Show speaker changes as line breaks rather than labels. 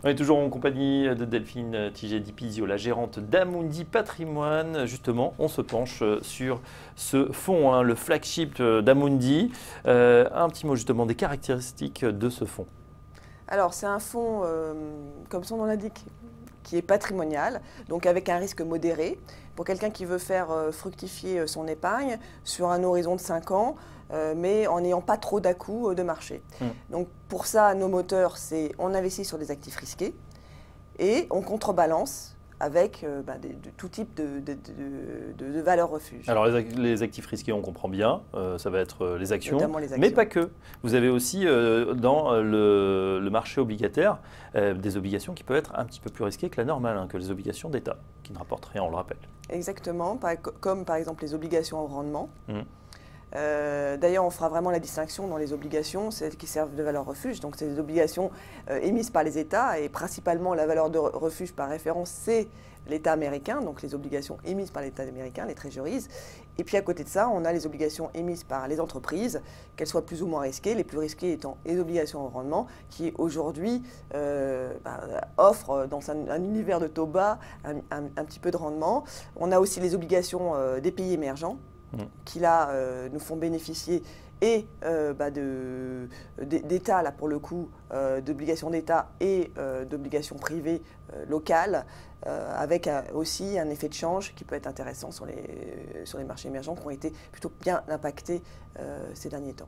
On est toujours en compagnie de Delphine Tiget-Di-Pisio, la gérante d'Amundi Patrimoine. Justement, on se penche sur ce fonds, le flagship d'Amundi. Un petit mot justement des caractéristiques de ce fonds.
Alors c'est un fonds, comme son nom l'indique, qui est patrimonial, donc avec un risque modéré. Pour quelqu'un qui veut faire fructifier son épargne sur un horizon de 5 ans, mais en n'ayant pas trop d'à-coups de marché. Donc pour ça, nos moteurs, c'est on investit sur des actifs risqués et on contrebalance avec de tout type de valeurs refuge.
Alors les actifs risqués, on comprend bien, ça va être les actions,
les actions,
mais pas que. Vous avez aussi dans le marché obligataire des obligations qui peuvent être un petit peu plus risquées que la normale, que les obligations d'État, qui ne rapportent rien, on le rappelle.
Exactement, comme par exemple les obligations au rendement. D'ailleurs, on fera vraiment la distinction dans les obligations, celles qui servent de valeur refuge. Donc, c'est des obligations émises par les États et principalement la valeur de refuge par référence, c'est l'État américain, donc les obligations émises par l'État américain, les treasuries. Et puis à côté de ça, on a les obligations émises par les entreprises, qu'elles soient plus ou moins risquées, les plus risquées étant les obligations au rendement, qui aujourd'hui offrent dans un univers de taux bas un petit peu de rendement. On a aussi les obligations des pays émergents, qui là nous font bénéficier et d'État, là pour le coup, d'obligations d'État et d'obligations privées locales, avec aussi un effet de change qui peut être intéressant sur les marchés émergents qui ont été plutôt bien impactés ces derniers temps.